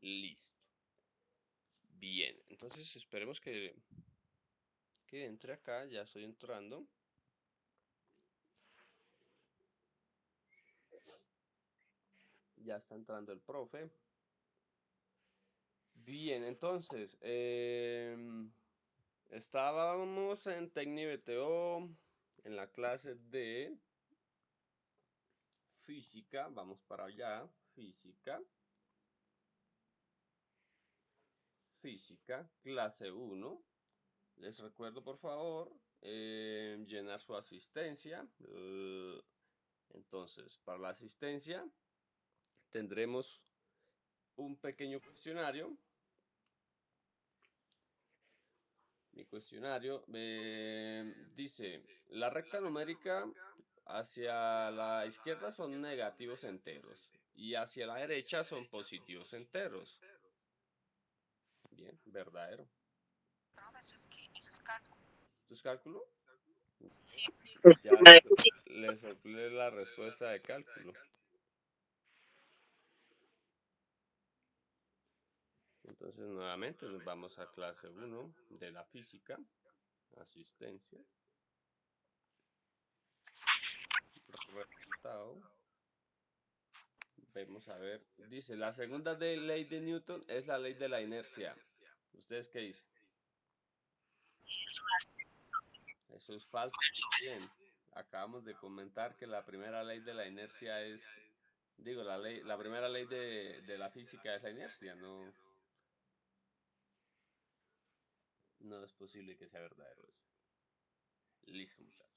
Listo. Bien, entonces esperemos que entre acá. Ya estoy entrando. Ya está entrando el profe. Bien, entonces, estábamos en TecniBTO, en la clase de física. Vamos para allá, física, clase 1. Les recuerdo, por favor, llenar su asistencia. Entonces, para la asistencia tendremos un pequeño cuestionario. Mi cuestionario dice, la recta numérica hacia la izquierda son negativos enteros y hacia la derecha son positivos enteros. Bien, verdadero. ¿Esto es cálculo? Ya les soplé la respuesta de cálculo. Entonces nuevamente nos vamos a clase 1 de la física, asistencia, resultado. Vamos a ver, dice, la segunda ley de Newton es la ley de la inercia. ¿Ustedes qué dicen? Eso es falso. Bien, acabamos de comentar que la primera ley de la inercia es, digo, la primera ley de la física es la inercia, no es posible que sea verdadero eso. Listo, muchachos.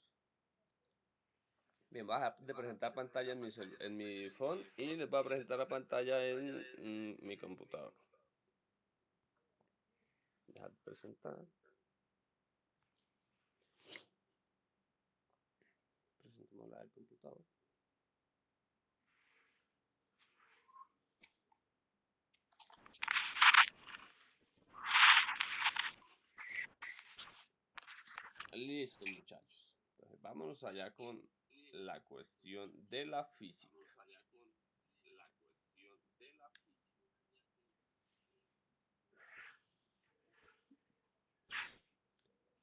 Bien, voy a de presentar pantalla en mi phone y les voy a presentar la pantalla en mi computador. Dejar de presentar. Presentemos la del computador. Listo, muchachos. Entonces, vámonos allá con la cuestión de la física.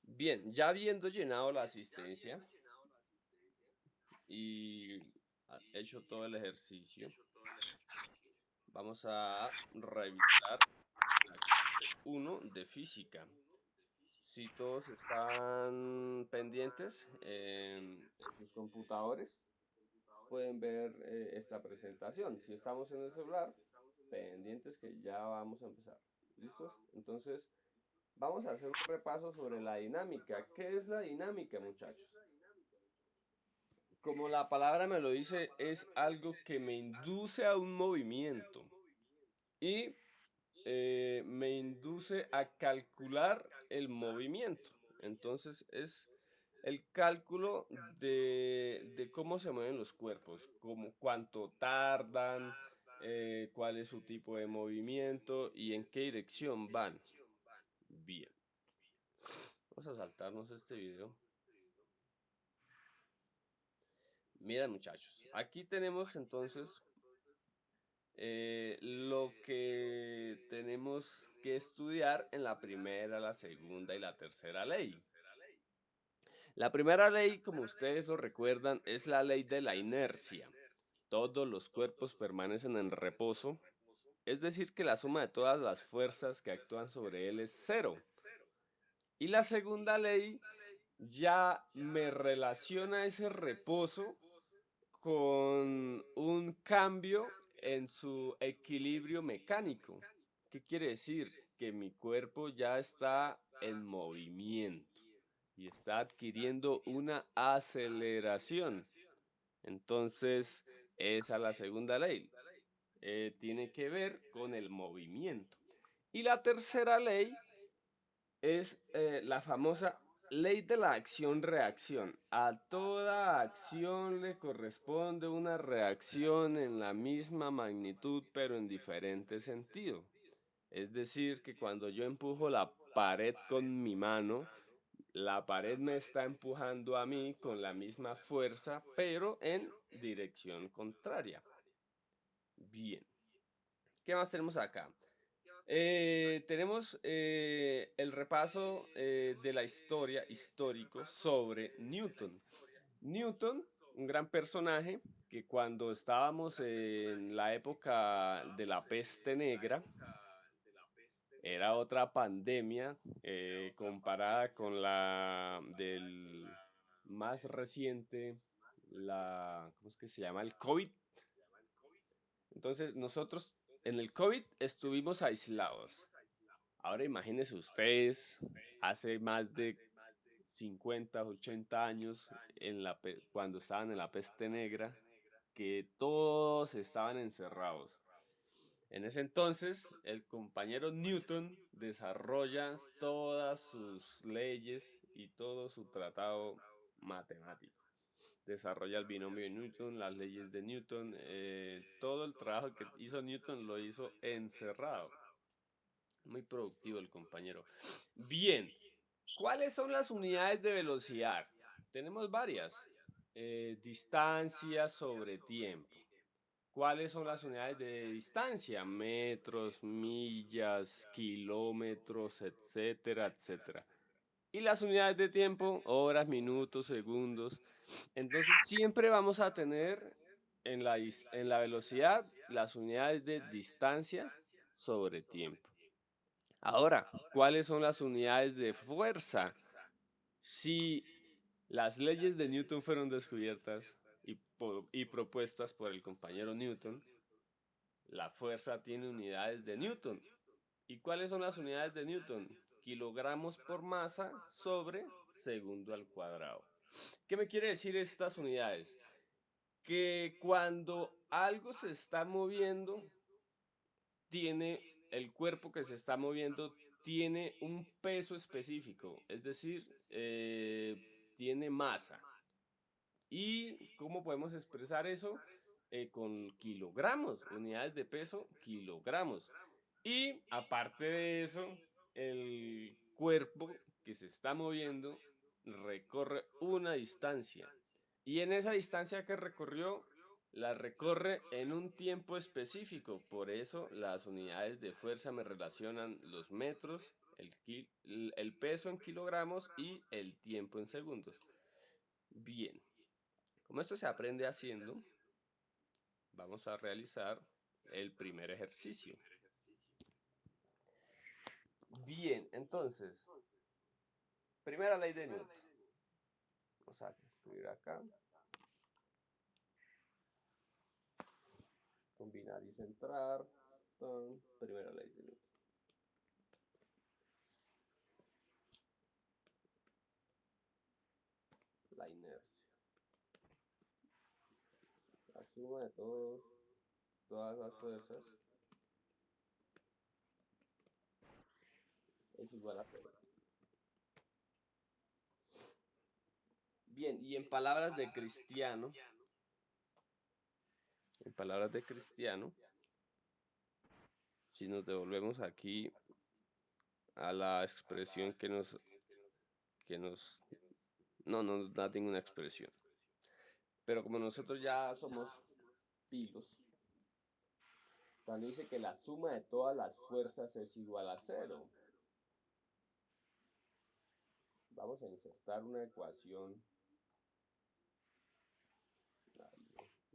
Bien, ya habiendo llenado la asistencia y hecho todo el ejercicio, vamos a revisar la clase 1 de física. Si todos están pendientes en sus computadores, pueden ver esta presentación. Si estamos en el celular, pendientes que ya vamos a empezar. ¿Listos? Entonces, vamos a hacer un repaso sobre la dinámica. ¿Qué es la dinámica, muchachos? Como la palabra me lo dice, es algo que me induce a un movimiento y me induce a calcular el movimiento. Entonces es el cálculo de cómo se mueven los cuerpos, como cuánto tardan, cuál es su tipo de movimiento y en qué dirección van. Bien, vamos a saltarnos este video. Mira, muchachos, aquí tenemos entonces lo que tenemos que estudiar en la primera, la segunda y la tercera ley. La primera ley, como ustedes lo recuerdan, es la ley de la inercia. Todos los cuerpos permanecen en reposo, es decir, que la suma de todas las fuerzas que actúan sobre él es cero. Y la segunda ley ya me relaciona ese reposo con un cambio en su equilibrio mecánico. ¿Qué quiere decir? Que mi cuerpo ya está en movimiento y está adquiriendo una aceleración. Entonces, esa es la segunda ley. Tiene que ver con el movimiento. Y la tercera ley es la famosa ley de la acción-reacción. A toda acción le corresponde una reacción en la misma magnitud, pero en diferente sentido. Es decir, que cuando yo empujo la pared con mi mano, la pared me está empujando a mí con la misma fuerza, pero en dirección contraria. Bien. ¿Qué más tenemos acá? Tenemos el repaso de la historia histórico sobre Newton. Newton, un gran personaje que cuando estábamos en la época de la peste negra, era otra pandemia comparada con la del más reciente, ¿cómo es que se llama? El COVID. Entonces, nosotros en el COVID estuvimos aislados. Ahora imagínense ustedes, hace más de 50, 80 años, cuando estaban en la peste negra, que todos estaban encerrados. En ese entonces, el compañero Newton desarrolla todas sus leyes y todo su tratado matemático. Desarrolla el binomio de Newton, las leyes de Newton, todo el trabajo que hizo Newton lo hizo encerrado. Muy productivo el compañero. Bien, ¿cuáles son las unidades de velocidad? Tenemos varias. Distancia sobre tiempo. ¿Cuáles son las unidades de distancia? Metros, millas, kilómetros, etcétera, etcétera. Y las unidades de tiempo, horas, minutos, segundos. Entonces, siempre vamos a tener en la velocidad las unidades de distancia sobre tiempo. Ahora, ¿cuáles son las unidades de fuerza? Si las leyes de Newton fueron descubiertas y propuestas por el compañero Newton, la fuerza tiene unidades de Newton. ¿Y cuáles son las unidades de Newton? Kilogramos por masa sobre segundo al cuadrado. ¿Qué me quiere decir estas unidades? Que cuando algo se está moviendo, el cuerpo que se está moviendo tiene un peso específico, es decir, tiene masa. ¿Y cómo podemos expresar eso? Con kilogramos, unidades de peso, kilogramos. Y aparte de eso, el cuerpo que se está moviendo recorre una distancia. Y en esa distancia que recorrió, la recorre en un tiempo específico. Por eso las unidades de fuerza me relacionan los metros, el peso en kilogramos y el tiempo en segundos. Bien, como esto se aprende haciendo, vamos a realizar el primer ejercicio. Bien, entonces, primera ley de Newton. Vamos a escribir acá. Combinar y centrar. Primera ley de Newton. La inercia. La suma de todas las fuerzas es igual a cero. Bien, y en palabras de Cristiano, si nos devolvemos aquí a la expresión no nos da ninguna expresión. Pero como nosotros ya somos pilos, cuando dice que la suma de todas las fuerzas es igual a cero, vamos a insertar una ecuación.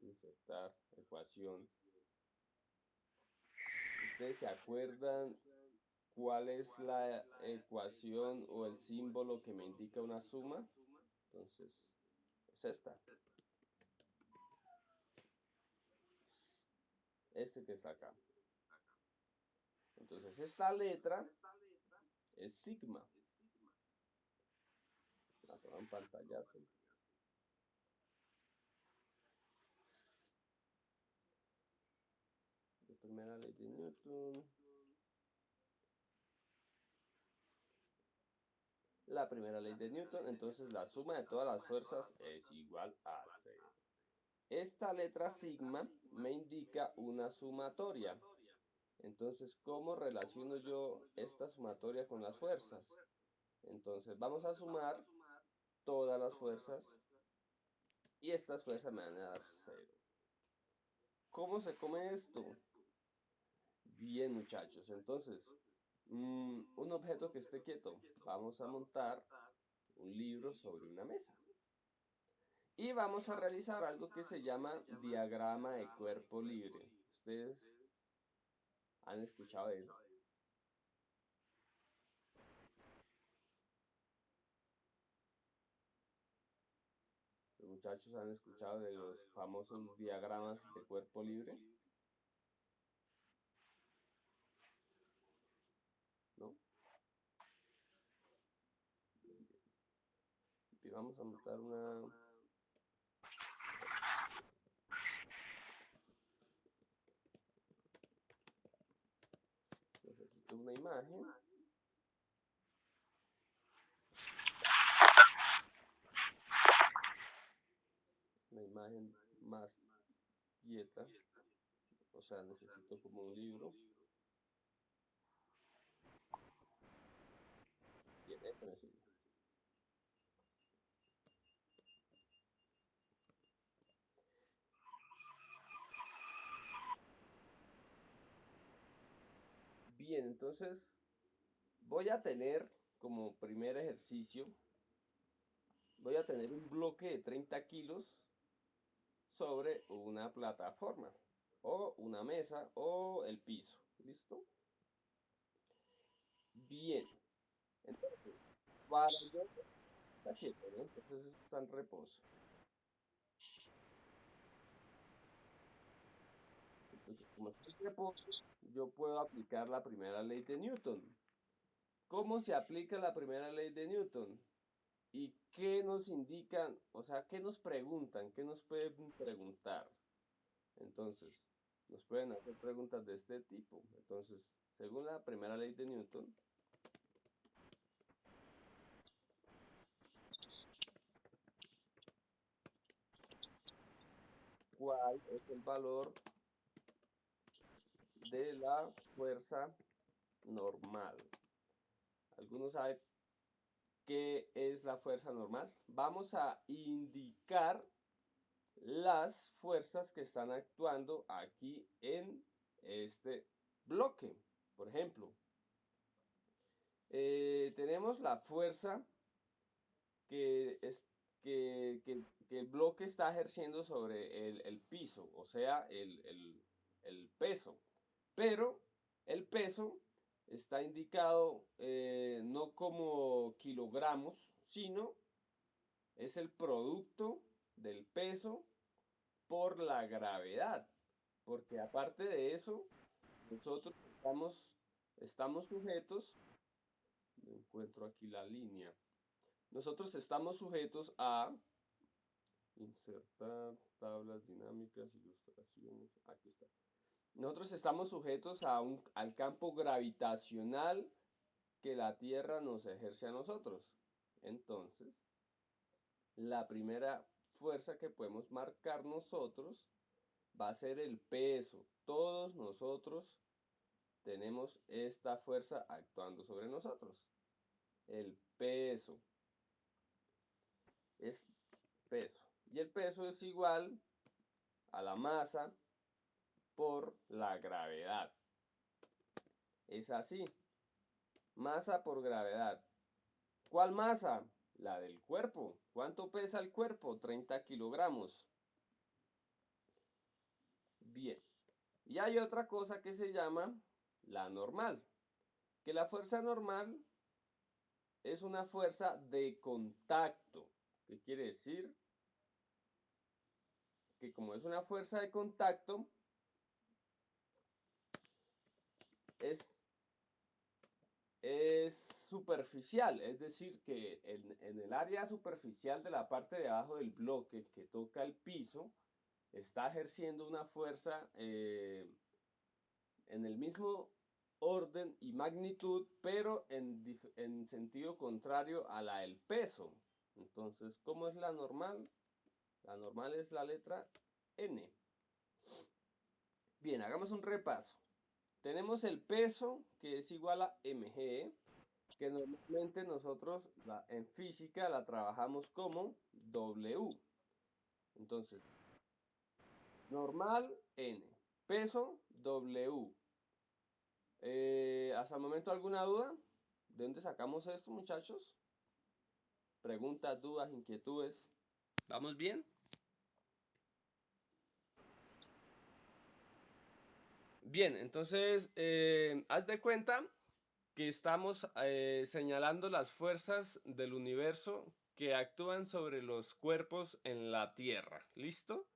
Insertar ecuación. ¿Ustedes se acuerdan cuál es la ecuación o el símbolo que me indica una suma? Entonces, es esta. Este que está acá. Entonces, esta letra es sigma. La pongo en pantallazo. La primera ley de Newton. La primera ley de Newton. Entonces, la suma de todas las fuerzas es igual a 0. Esta letra sigma me indica una sumatoria. Entonces, ¿cómo relaciono yo esta sumatoria con las fuerzas? Entonces, vamos a sumar todas las fuerzas y estas fuerzas me van a dar 0. ¿Cómo se come esto? Bien, muchachos, entonces, un objeto que esté quieto. Vamos a montar un libro sobre una mesa. Y vamos a realizar algo que se llama diagrama de cuerpo libre. ¿Ustedes han escuchado de eso? ¿Los muchachos han escuchado de los famosos diagramas de cuerpo libre? ¿No? Y vamos a montar necesito una imagen más quieta, o sea, necesito como un libro. Bien, este me sirve. Bien, entonces voy a tener como primer ejercicio, voy a tener un bloque de 30 kilos sobre una plataforma o una mesa o el piso. ¿Listo? Bien, entonces, para yo está quieto, ¿no? Entonces está en reposo. Entonces, como está en reposo, yo puedo aplicar la primera ley de Newton. ¿Cómo se aplica la primera ley de Newton? ¿Y qué nos indican? O sea, ¿qué nos preguntan? ¿Qué nos pueden preguntar? Entonces, nos pueden hacer preguntas de este tipo. Entonces, según la primera ley de Newton, ¿cuál es el valor de la fuerza normal? ¿Alguno sabe qué es la fuerza normal? Vamos a indicar las fuerzas que están actuando aquí en este bloque. Por ejemplo, tenemos la fuerza que, es, que el bloque está ejerciendo sobre el piso, o sea, el peso. Pero el peso está indicado no como kilogramos, sino es el producto del peso por la gravedad. Porque aparte de eso, nosotros estamos sujetos, no encuentro aquí la línea, nosotros estamos sujetos a insertar tablas dinámicas, ilustraciones, aquí está. Nosotros estamos sujetos al campo gravitacional que la Tierra nos ejerce a nosotros. Entonces, la primera fuerza que podemos marcar nosotros va a ser el peso. Todos nosotros tenemos esta fuerza actuando sobre nosotros. El peso es peso. Y el peso es igual a la masa por la gravedad. Es así. Masa por gravedad. ¿Cuál masa? La del cuerpo. ¿Cuánto pesa el cuerpo? 30 kilogramos. Bien. Y hay otra cosa que se llama la normal. Que la fuerza normal es una fuerza de contacto. ¿Qué quiere decir? Que como es una fuerza de contacto, es, es superficial. Es decir, que en el área superficial de la parte de abajo del bloque que toca el piso, está ejerciendo una fuerza en el mismo orden y magnitud, pero en sentido contrario a la del peso. Entonces, ¿cómo es la normal? La normal es la letra N. Bien, hagamos un repaso. Tenemos el peso, que es igual a mg, que normalmente nosotros en física la trabajamos como W. Entonces, normal N, peso W. ¿Hasta el momento alguna duda? ¿De dónde sacamos esto, muchachos? Preguntas, dudas, inquietudes. ¿Vamos bien? Bien, entonces, haz de cuenta que estamos señalando las fuerzas del universo que actúan sobre los cuerpos en la Tierra. ¿Listo?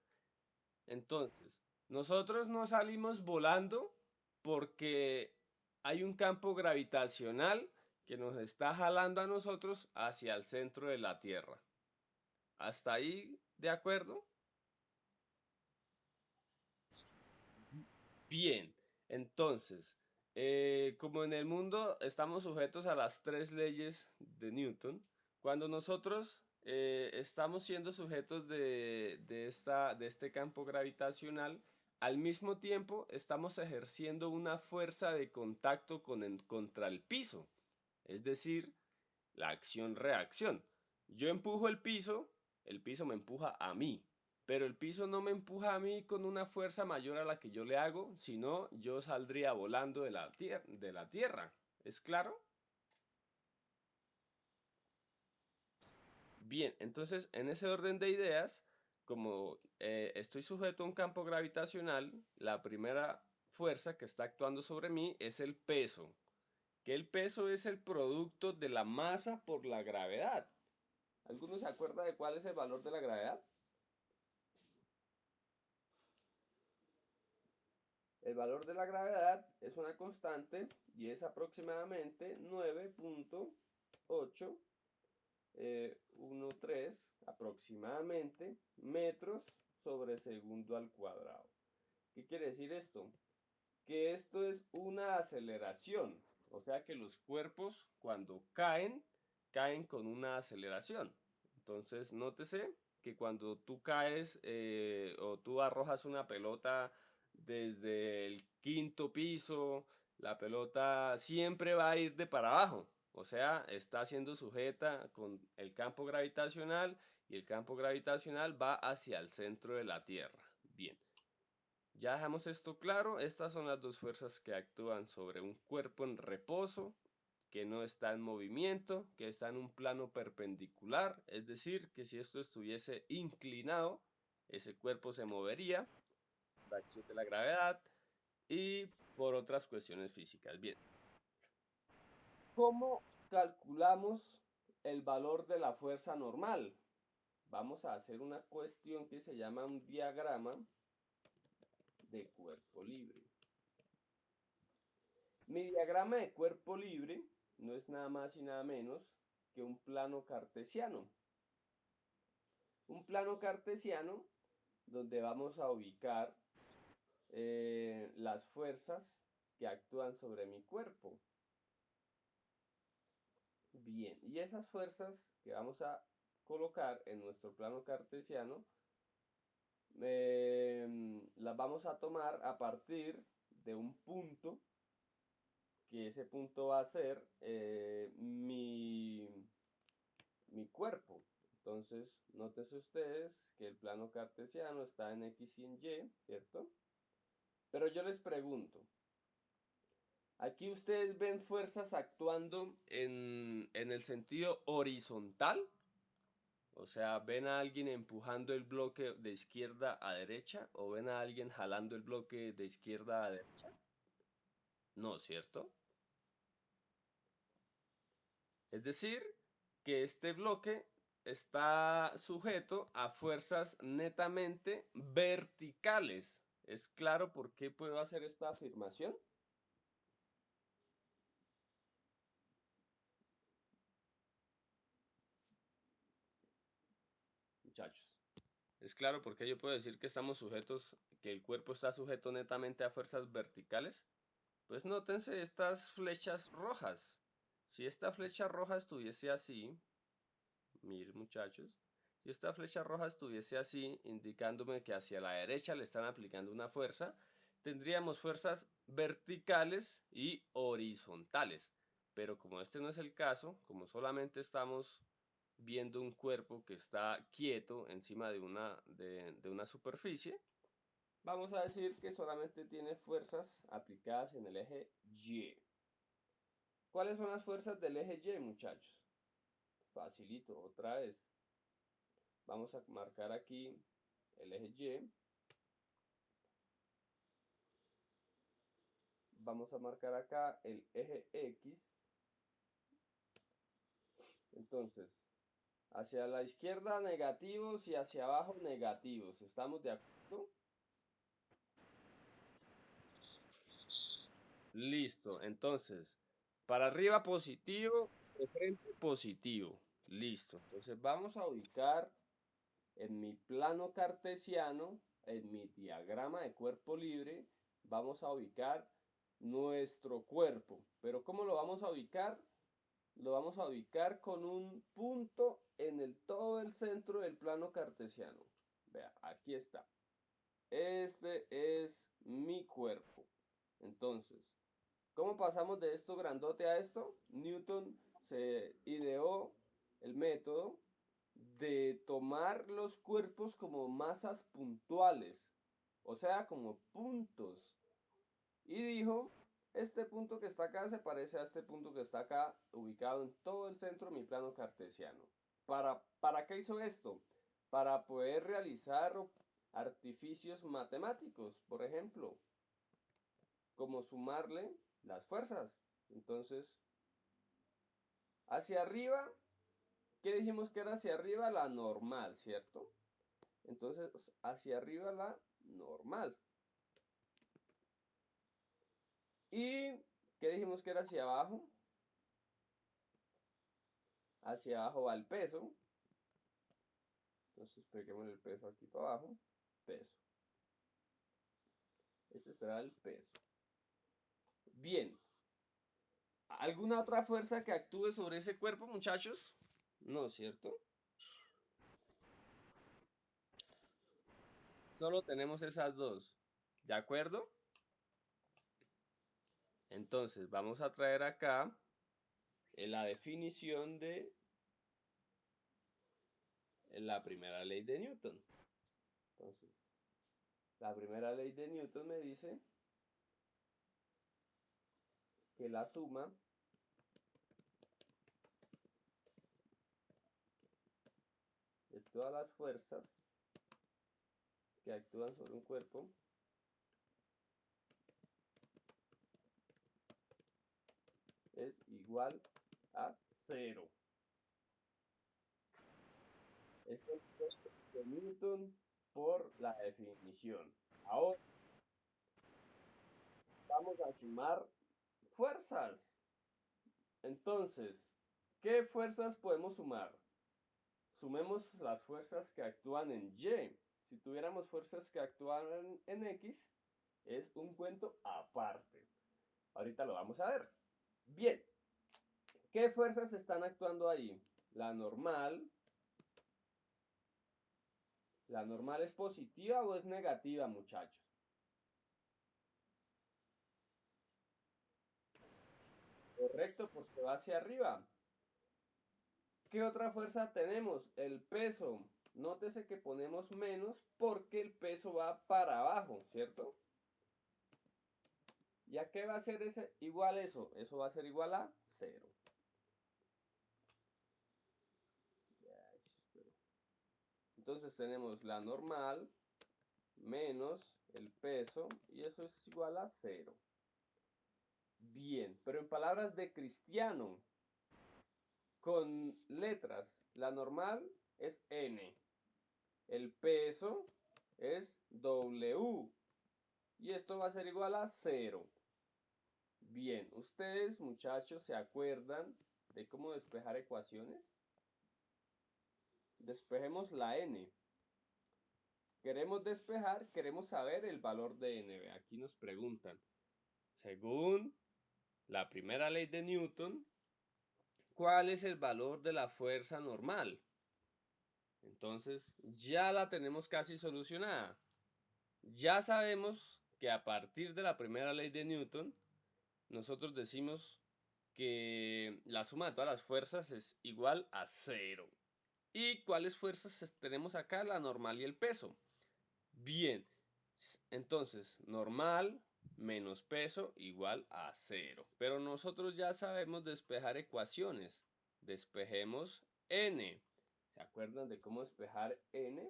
Entonces, nosotros no salimos volando porque hay un campo gravitacional que nos está jalando a nosotros hacia el centro de la Tierra. ¿Hasta ahí de acuerdo? Bien, entonces, como en el mundo estamos sujetos a las tres leyes de Newton, cuando nosotros estamos siendo sujetos de este campo gravitacional, al mismo tiempo estamos ejerciendo una fuerza de contacto contra el piso, es decir, la acción-reacción. Yo empujo el piso me empuja a mí, pero el piso no me empuja a mí con una fuerza mayor a la que yo le hago, sino yo saldría volando de la tierra. ¿Es claro? Bien, entonces en ese orden de ideas, como estoy sujeto a un campo gravitacional, la primera fuerza que está actuando sobre mí es el peso, que el peso es el producto de la masa por la gravedad. ¿Alguno se acuerda de cuál es el valor de la gravedad? El valor de la gravedad es una constante y es aproximadamente 9.813 aproximadamente metros sobre segundo al cuadrado. ¿Qué quiere decir esto? Que esto es una aceleración, o sea que los cuerpos cuando caen, caen con una aceleración. Entonces, nótese que cuando tú caes o tú arrojas una pelota desde el quinto piso, la pelota siempre va a ir de para abajo. O sea, está siendo sujeta con el campo gravitacional y el campo gravitacional va hacia el centro de la Tierra. Bien. Ya dejamos esto claro, estas son las dos fuerzas que actúan sobre un cuerpo en reposo, que no está en movimiento, que está en un plano perpendicular, es decir, que si esto estuviese inclinado, ese cuerpo se movería, la acción de la gravedad y por otras cuestiones físicas. Bien, ¿cómo calculamos el valor de la fuerza normal? Vamos a hacer una cuestión que se llama un diagrama de cuerpo libre. Mi diagrama de cuerpo libre no es nada más y nada menos que un plano cartesiano. Un plano cartesiano donde vamos a ubicar las fuerzas que actúan sobre mi cuerpo. Bien, y esas fuerzas que vamos a colocar en nuestro plano cartesiano las vamos a tomar a partir de un punto, que ese punto va a ser mi cuerpo. Entonces, nótese ustedes que el plano cartesiano está en X y en Y, ¿cierto? Pero yo les pregunto, aquí ustedes ven fuerzas actuando en el sentido horizontal, o sea, ven a alguien empujando el bloque de izquierda a derecha o ven a alguien jalando el bloque de izquierda a derecha. No, ¿cierto? Es decir, que este bloque está sujeto a fuerzas netamente verticales. ¿Es claro por qué puedo hacer esta afirmación? Muchachos, ¿es claro por qué yo puedo decir que estamos sujetos, que el cuerpo está sujeto netamente a fuerzas verticales? Pues nótense estas flechas rojas. Si esta flecha roja estuviese así, miren muchachos, si esta flecha roja estuviese así, indicándome que hacia la derecha le están aplicando una fuerza, tendríamos fuerzas verticales y horizontales. Pero como este no es el caso, como solamente estamos viendo un cuerpo que está quieto encima de una superficie, Vamos a decir que solamente tiene fuerzas aplicadas en el eje Y. ¿Cuáles son las fuerzas del eje Y, muchachos? Facilito, otra vez. Vamos a marcar aquí el eje Y. Vamos a marcar acá el eje X. Entonces, hacia la izquierda negativos y hacia abajo negativos. ¿Estamos de acuerdo? Listo. Entonces, para arriba positivo, de frente positivo. Listo. Entonces vamos a ubicar en mi plano cartesiano, en mi diagrama de cuerpo libre, vamos a ubicar nuestro cuerpo. Pero ¿cómo lo vamos a ubicar? Lo vamos a ubicar con un punto en todo el centro del plano cartesiano. Vea, aquí está. Este es mi cuerpo. Entonces, ¿cómo pasamos de esto grandote a esto? Newton se ideó el método de tomar los cuerpos como masas puntuales, o sea, como puntos. Y dijo, este punto que está acá se parece a este punto que está acá, ubicado en todo el centro de mi plano cartesiano. ¿Para qué hizo esto? Para poder realizar artificios matemáticos, por ejemplo, como sumarle las fuerzas. Entonces, hacia arriba, ¿qué dijimos que era hacia arriba? La normal, ¿cierto? Entonces, hacia arriba la normal. ¿Y qué dijimos que era hacia abajo? Hacia abajo va el peso. Entonces, peguemos el peso aquí para abajo. Peso. Este será el peso. Bien. ¿Alguna otra fuerza que actúe sobre ese cuerpo, muchachos? No, ¿cierto? Solo tenemos esas dos. ¿De acuerdo? Entonces, vamos a traer acá la definición de la primera ley de Newton. Entonces, la primera ley de Newton me dice que la suma de todas las fuerzas que actúan sobre un cuerpo es igual a cero. Esto es de Newton por la definición. Ahora vamos a sumar fuerzas. Entonces, ¿qué fuerzas podemos sumar? Sumemos las fuerzas que actúan en Y. Si tuviéramos fuerzas que actúan en X, es un cuento aparte. Ahorita lo vamos a ver. Bien, ¿qué fuerzas están actuando ahí? La normal. ¿La normal es positiva o es negativa, muchachos? Correcto, porque va hacia arriba. ¿Qué otra fuerza tenemos? El peso. Nótese que ponemos menos porque el peso va para abajo, ¿cierto? ¿Y a qué va a ser ese igual eso? Eso va a ser igual a cero. Entonces tenemos la normal menos el peso y eso es igual a cero. Bien, pero en palabras de Cristiano, con letras, la normal es N, el peso es W y esto va a ser igual a cero. Bien, ¿ustedes muchachos se acuerdan de cómo despejar ecuaciones? Despejemos la N. Queremos despejar, queremos saber el valor de N. Aquí nos preguntan, según la primera ley de Newton, ¿cuál es el valor de la fuerza normal? Entonces ya la tenemos casi solucionada. Ya sabemos que a partir de la primera ley de Newton, nosotros decimos que la suma de todas las fuerzas es igual a cero. ¿Y cuáles fuerzas tenemos acá? La normal y el peso. Bien, Entonces, normal menos peso igual a cero. Pero nosotros ya sabemos despejar ecuaciones. Despejemos n. ¿Se acuerdan de cómo despejar n?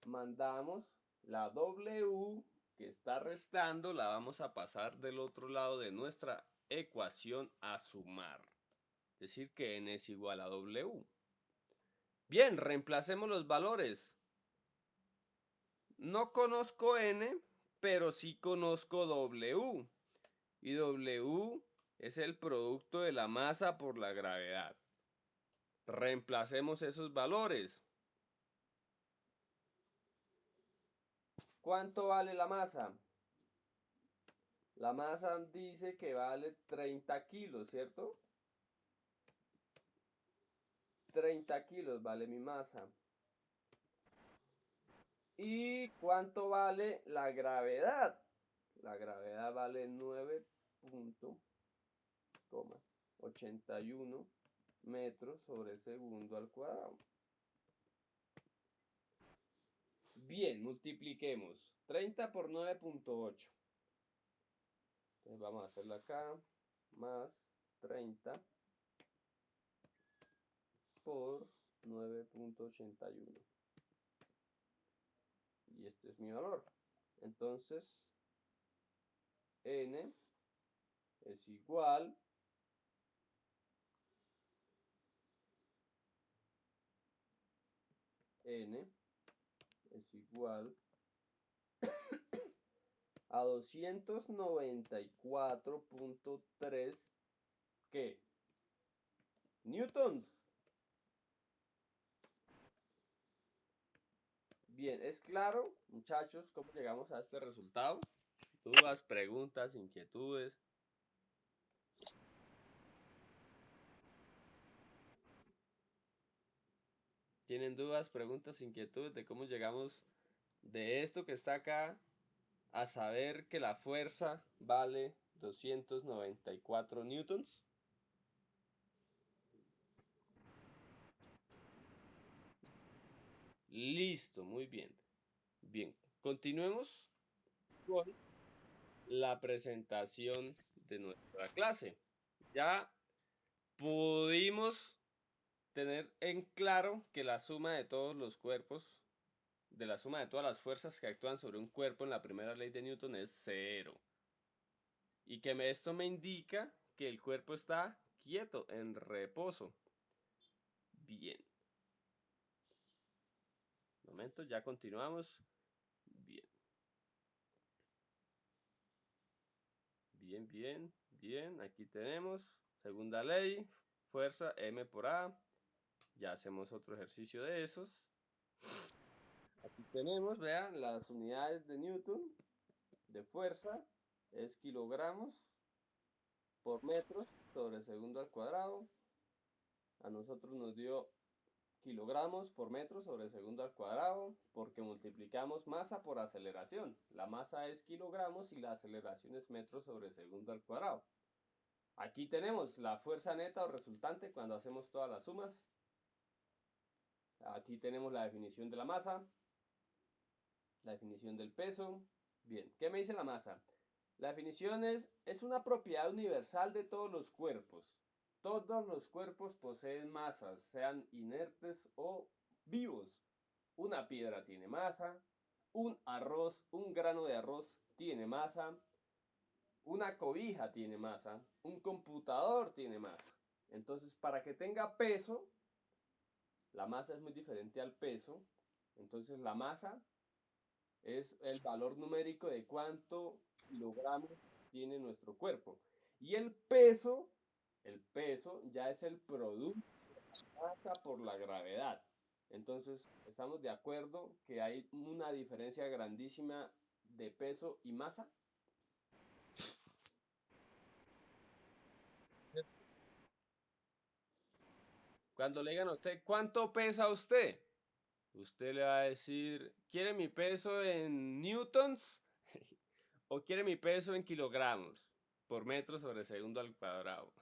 Mandamos la W que está restando, la vamos a pasar del otro lado de nuestra ecuación a sumar. Es decir, que n es igual a W. Bien, reemplacemos los valores. No conozco n, pero sí conozco W. Y W es el producto de la masa por la gravedad. Reemplacemos esos valores. ¿Cuánto vale la masa? La masa dice que vale 30 kilos, ¿cierto? 30 kilos vale mi masa. ¿Y cuánto vale la gravedad? La gravedad vale 9.81 metros sobre segundo al cuadrado. Bien, multipliquemos. 30 por 9.8. Entonces vamos a hacerlo acá. Más 30 por 9.81. Y este es mi valor. Entonces, n es igual n es igual a 294.3 ¿qué? Newtons. Bien, ¿es claro, muchachos, cómo llegamos a este resultado? Dudas, preguntas, inquietudes. ¿Tienen dudas, preguntas, inquietudes de cómo llegamos de esto que está acá a saber que la fuerza vale 294 newtons? Listo, muy bien. Bien, continuemos con la presentación de nuestra clase. Ya pudimos tener en claro que la suma de todos los cuerpos, de la suma de todas las fuerzas que actúan sobre un cuerpo en la primera ley de Newton es cero. Y que esto me indica que el cuerpo está quieto, en reposo. Bien. Un momento, ya continuamos. Bien. Bien, bien, bien. Aquí tenemos segunda ley, fuerza M por A. Ya hacemos otro ejercicio de esos. Aquí tenemos, vean, las unidades de Newton de fuerza es kilogramos por metros sobre segundo al cuadrado. A nosotros nos dio kilogramos por metro sobre segundo al cuadrado porque multiplicamos masa por aceleración. La masa es kilogramos y la aceleración es metros sobre segundo al cuadrado. Aquí tenemos la fuerza neta o resultante cuando hacemos todas las sumas. Aquí tenemos la definición de la masa, la definición del peso. Bien, ¿qué me dice la masa? La definición es una propiedad universal de todos los cuerpos. Todos los cuerpos poseen masas, sean inertes o vivos. Una piedra tiene masa, un grano de arroz tiene masa, una cobija tiene masa, un computador tiene masa. Entonces, para que tenga peso, la masa es muy diferente al peso. Entonces, la masa es el valor numérico de cuánto kilogramos tiene nuestro cuerpo. Y el peso ya es el producto de la masa por la gravedad. Entonces, estamos de acuerdo que hay una diferencia grandísima de peso y masa. Cuando le digan a usted, ¿cuánto pesa usted? Usted le va a decir, ¿quiere mi peso en newtons o quiere mi peso en kilogramos por metro sobre segundo al cuadrado?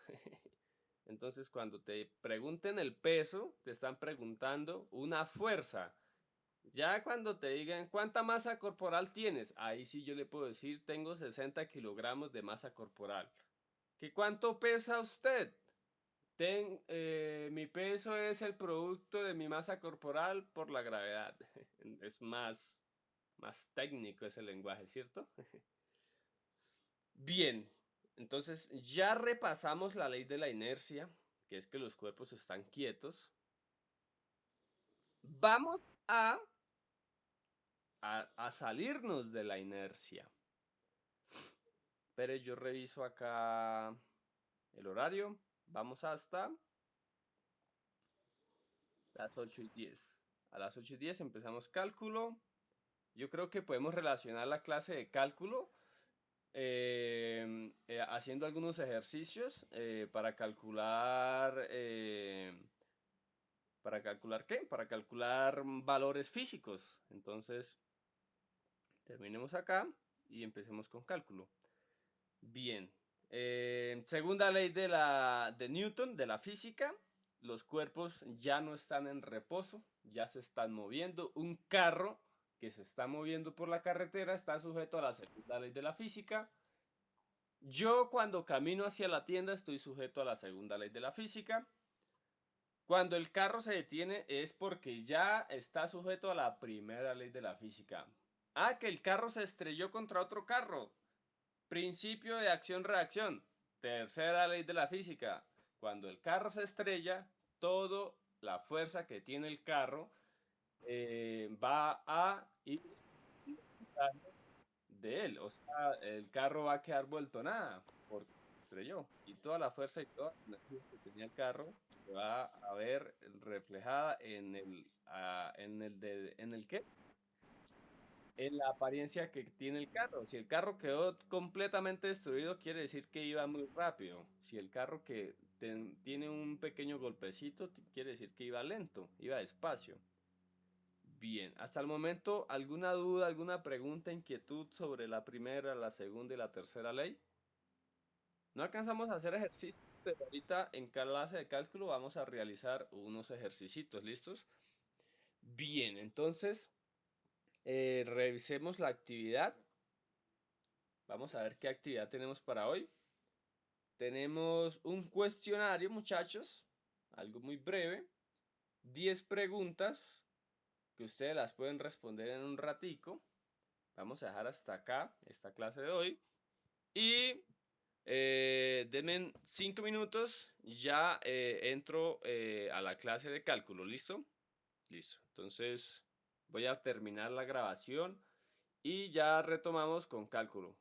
Entonces, cuando te pregunten el peso, te están preguntando una fuerza. Ya cuando te digan cuánta masa corporal tienes, ahí sí yo le puedo decir tengo 60 kilogramos de masa corporal. ¿Qué cuánto pesa usted? Mi peso es el producto de mi masa corporal por la gravedad. Es más técnico ese lenguaje, ¿cierto? Bien, entonces ya repasamos la ley de la inercia, que es que los cuerpos están quietos. Vamos a salirnos de la inercia. Pero yo reviso acá el horario. Vamos hasta las 8:10. A las 8:10 empezamos cálculo. Yo creo que podemos relacionar la clase de cálculo haciendo algunos ejercicios ¿para calcular qué? Para calcular valores físicos. Entonces, terminemos acá y empecemos con cálculo. Bien. Segunda ley de Newton, de la física, los cuerpos ya no están en reposo, ya se están moviendo. Un carro que se está moviendo por la carretera está sujeto a la segunda ley de la física. Yo cuando camino hacia la tienda estoy sujeto a la segunda ley de la física. Cuando el carro se detiene es porque ya está sujeto a la primera ley de la física. Ah, que el carro se estrelló contra otro carro. Principio de acción-reacción. Tercera ley de la física. Cuando el carro se estrella, toda la fuerza que tiene el carro va a ir de él. O sea, el carro va a quedar vuelto nada porque se estrelló. Y toda la fuerza y toda la energía que tenía el carro se va a ver reflejada ¿en el qué? En la apariencia que tiene el carro. Si el carro quedó completamente destruido, quiere decir que iba muy rápido. Si el carro tiene un pequeño golpecito, quiere decir que iba lento, iba despacio. Bien, hasta el momento, ¿alguna duda, alguna pregunta, inquietud sobre la primera, la segunda y la tercera ley? No alcanzamos a hacer ejercicios, pero ahorita en clase de cálculo vamos a realizar unos ejercicios, ¿listos? Bien, entonces revisemos la actividad. Vamos a ver qué actividad tenemos para hoy. Tenemos un cuestionario, muchachos, algo muy breve, 10 preguntas que ustedes las pueden responder en un ratico. Vamos a dejar hasta acá esta clase de hoy. Y denme 5 minutos, ya entro a la clase de cálculo, ¿listo? Listo. Entonces voy a terminar la grabación y ya retomamos con cálculo.